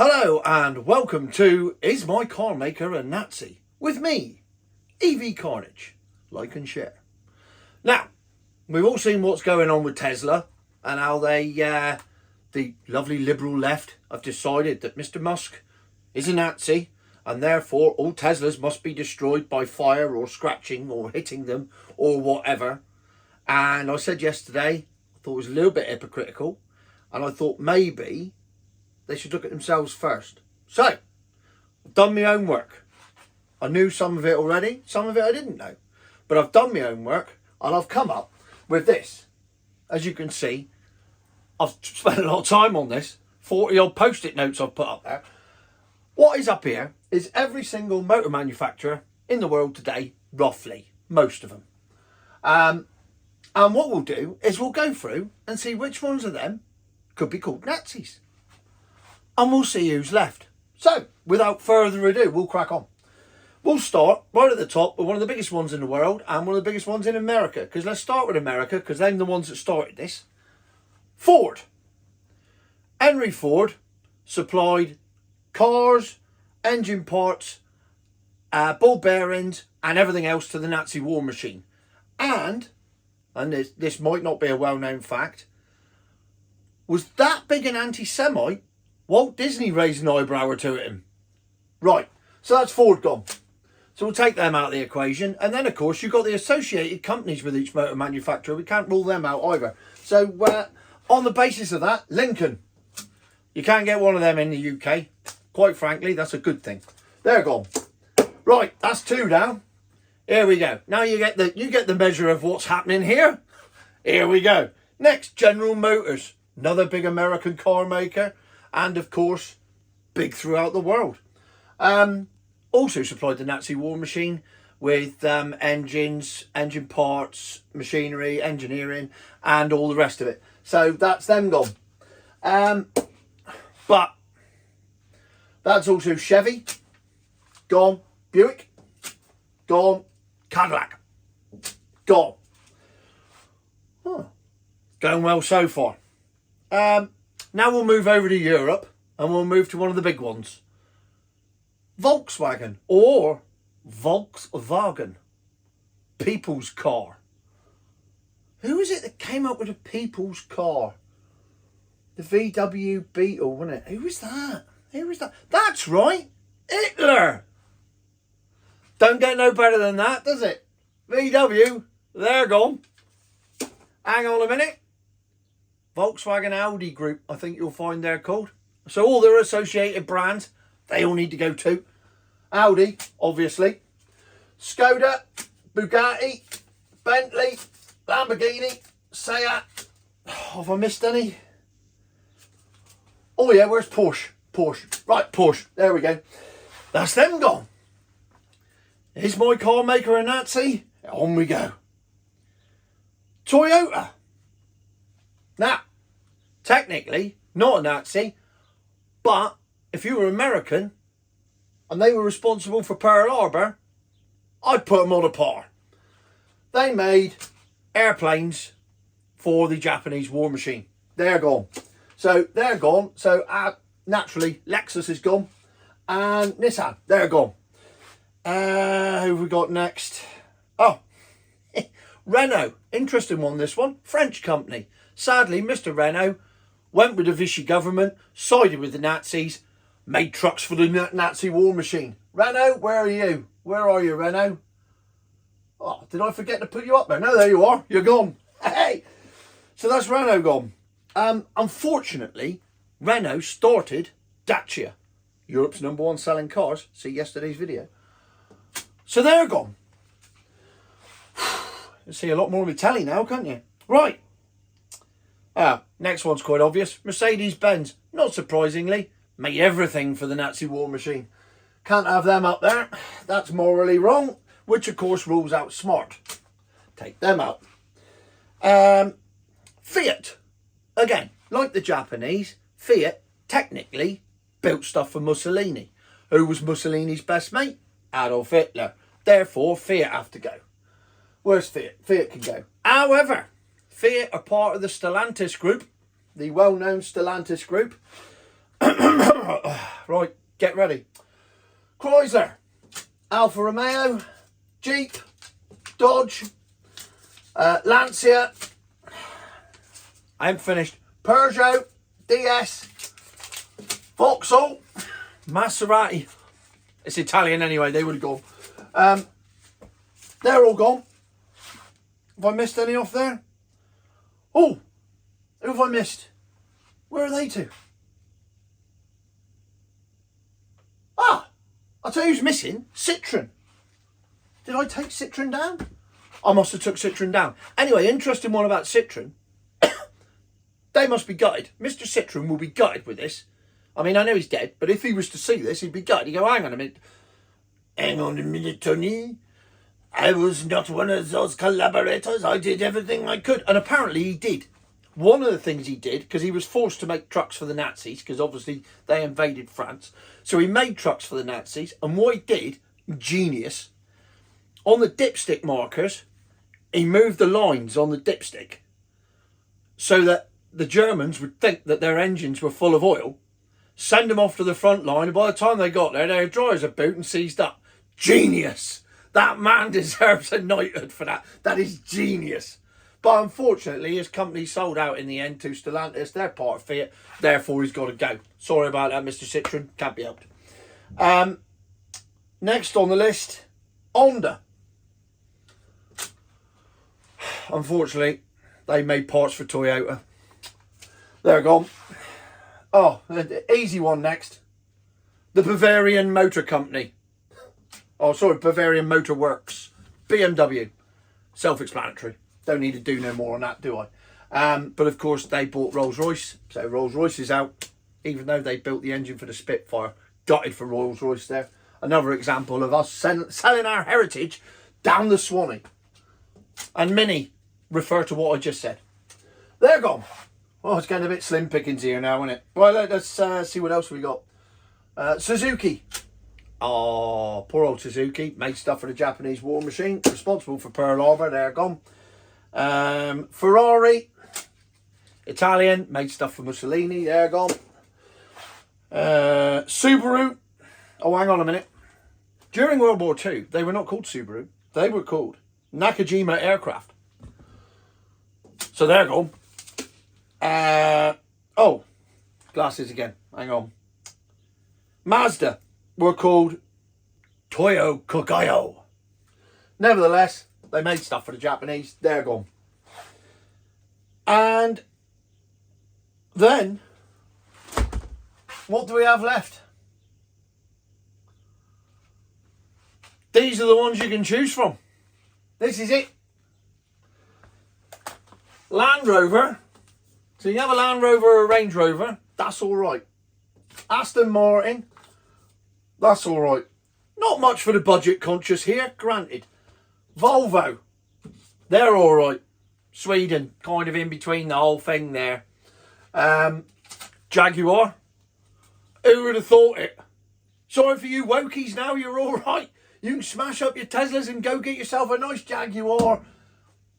Hello and welcome to Is My Car Maker a Nazi? With me, EV Carnage. Like and share. Now, we've all seen what's going on with Tesla and how they, the lovely liberal left, have decided that Mr. Musk is a Nazi and therefore all Teslas must be destroyed by fire or scratching or hitting them or whatever. And I said yesterday, I thought it was a little bit hypocritical and I thought maybe they should look at themselves first. So, I've done my own work. I knew some of it already, some of it I didn't know. But I've done my own work and I've come up with this. As you can see, I've spent a lot of time on this. 40 odd post-it notes I've put up there. What is up here is every single motor manufacturer in the world today, roughly, most of them. And what we'll do is we'll go through and see which ones of them could be called Nazis. And we'll see who's left. So, without further ado, we'll crack on. We'll start right at the top with one of the biggest ones in the world and one of the biggest ones in America. Because let's start with America, because they're the ones that started this. Ford. Henry Ford supplied cars, engine parts, ball bearings and everything else to the Nazi war machine. And this might not be a well-known fact, was that big an anti-Semite, Walt Disney raised an eyebrow or two at him. Right, so that's Ford gone. So we'll take them out of the equation. And then, of course, you've got the associated companies with each motor manufacturer. We can't rule them out either. So on the basis of that, Lincoln. You can't get one of them in the UK. Quite frankly, that's a good thing. They're gone. Right, that's two down. Here we go. Now you get the measure of what's happening here. Here we go. Next, General Motors. Another big American car maker. And, of course, big throughout the world. Also supplied the Nazi war machine with engines, engine parts, machinery, engineering, and all the rest of it. So that's them gone. But that's also Chevy, gone. Buick, gone. Cadillac, gone. Huh. Going well so far. Now we'll move over to Europe and we'll move to one of the big ones. Volkswagen or Volkswagen. People's car. Who is it that came up with a people's car? The VW Beetle, wasn't it? Who was that? Who was that? That's right. Hitler. Don't get no better than that, does it? VW, they're gone. Hang on a minute. Volkswagen Audi Group, I think you'll find they're called. So all their associated brands, they all need to go too. Audi, obviously. Skoda, Bugatti, Bentley, Lamborghini, Seat. Have I missed any? Oh yeah, where's Porsche? Porsche. Right, Porsche. There we go. That's them gone. Is my car maker a Nazi? On we go. Toyota. Now, technically, not a Nazi, but if you were American and they were responsible for Pearl Harbor, I'd put them on a par. They made airplanes for the Japanese war machine. They're gone. So they're gone. So naturally, Lexus is gone. And Nissan, they're gone. Who have we got next? Oh, Renault. Interesting one, this one. French company. Sadly, Mr. Renault went with the Vichy government, sided with the Nazis, made trucks for the Nazi war machine. Renault, where are you? Where are you, Renault? Oh, did I forget to put you up there? No, there you are. You're gone. Hey! So that's Renault gone. Unfortunately, Renault started Dacia, Europe's #1 selling cars. See yesterday's video. So they're gone. You see a lot more of my telly now, can't you? Right. Next one's quite obvious. Mercedes-Benz, not surprisingly, made everything for the Nazi war machine. Can't have them up there. That's morally wrong, which of course rules out smart. Take them out. Fiat. Again, like the Japanese, Fiat technically built stuff for Mussolini. Who was Mussolini's best mate? Adolf Hitler. Therefore, Fiat have to go. Where's Fiat? Fiat can go. However, Fiat are part of the Stellantis group, the well-known Stellantis group. Right, get ready. Chrysler, Alfa Romeo, Jeep, Dodge, Lancia. I haven't finished. Peugeot, DS, Vauxhall, Maserati. It's Italian anyway, they would have gone. They're all gone. Have I missed any off there? Oh, who have I missed? Where are they to? Ah, I'll tell you who's missing. Citroen. Did I take Citroen down? I must have took Citroen down. Anyway, interesting one about Citroen. They must be gutted. Mr. Citroen will be gutted with this. I mean, I know he's dead, but if he was to see this, he'd be gutted. He'd go, hang on a minute. Hang on a minute, Tony. I was not one of those collaborators. I did everything I could. And apparently he did. One of the things he did, because he was forced to make trucks for the Nazis, because obviously they invaded France. So he made trucks for the Nazis. And what he did, genius, on the dipstick markers, he moved the lines on the dipstick so that the Germans would think that their engines were full of oil, send them off to the front line, and by the time they got there, they were dry as a boot and seized up. Genius! That man deserves a knighthood for that. That is genius. But unfortunately, his company sold out in the end to Stellantis. They're part of Fiat. Therefore, he's got to go. Sorry about that, Mr. Citroen. Can't be helped. Next on the list, Honda. Unfortunately, they made parts for Toyota. They're gone. Oh, the easy one next. The Bavarian Motor Company. Oh, sorry, Bavarian Motor Works. BMW. Self-explanatory. Don't need to do no more on that, do I? But of course, they bought Rolls-Royce. So Rolls-Royce is out, even though they built the engine for the Spitfire. Gutted for Rolls-Royce there. Another example of us selling our heritage down the Swanee. And Mini refer to what I just said. They're gone. Oh, it's getting a bit slim pickings here now, isn't it? Well, let's see what else we got. Suzuki. Oh, poor old Suzuki. Made stuff for the Japanese war machine. Responsible for Pearl Harbor. They're gone. Ferrari. Italian. Made stuff for Mussolini. They're gone. Subaru. Oh, hang on a minute. During World War II, they were not called Subaru. They were called Nakajima Aircraft. So they're gone. Oh, glasses again. Hang on. Mazda were called Toyo Kokayo. Nevertheless, they made stuff for the Japanese. They're gone. And then, what do we have left? These are the ones you can choose from. This is it. Land Rover. So you have a Land Rover or a Range Rover, that's all right. Aston Martin, that's all right. Not much for the budget conscious here, granted. Volvo, they're all right. Sweden, kind of in between the whole thing there. Jaguar, who would have thought it? Sorry for you wokies now, you're all right. You can smash up your Teslas and go get yourself a nice Jaguar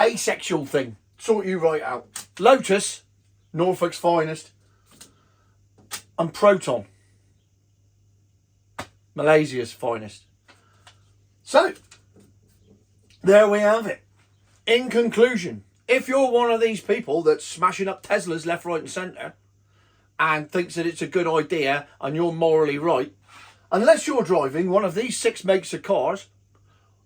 asexual thing. Sort you right out. Lotus, Norfolk's finest. And Proton, Malaysia's finest. So, there we have it. In conclusion, if you're one of these people that's smashing up Teslas left, right and centre and thinks that it's a good idea and you're morally right, unless you're driving one of these 6 makes of cars,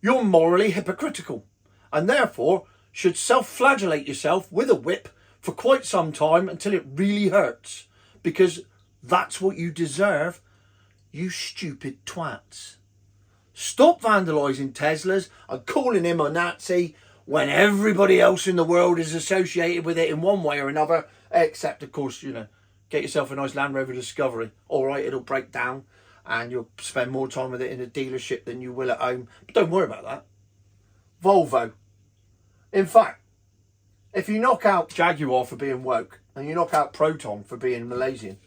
you're morally hypocritical and therefore should self-flagellate yourself with a whip for quite some time until it really hurts, because that's what you deserve, you stupid twats. Stop vandalising Teslas and calling him a Nazi when everybody else in the world is associated with it in one way or another, except, of course, you know, get yourself a nice Land Rover Discovery. All right, it'll break down and you'll spend more time with it in a dealership than you will at home. But don't worry about that. Volvo. In fact, if you knock out Jaguar for being woke, and you knock out Proton for being Malaysian,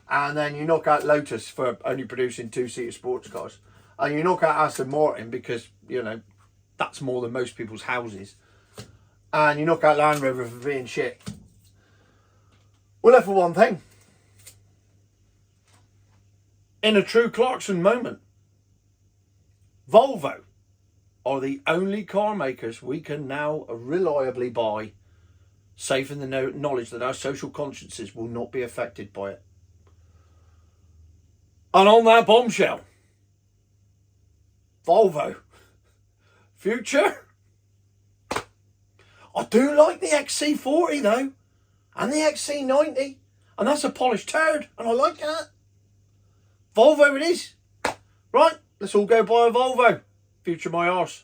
and then you knock out Lotus for only producing 2-seater sports cars, and you knock out Aston Martin because, you know, that's more than most people's houses, and you knock out Land Rover for being shit, we're left with one thing. In a true Clarkson moment, Volvo are the only car makers we can now reliably buy, safe in the knowledge that our social consciences will not be affected by it. And on that bombshell, Volvo, future. I do like the XC40 though, and the XC90, and that's a polished turd, and I like that. Volvo it is. Right, let's all go buy a Volvo. Future my arse.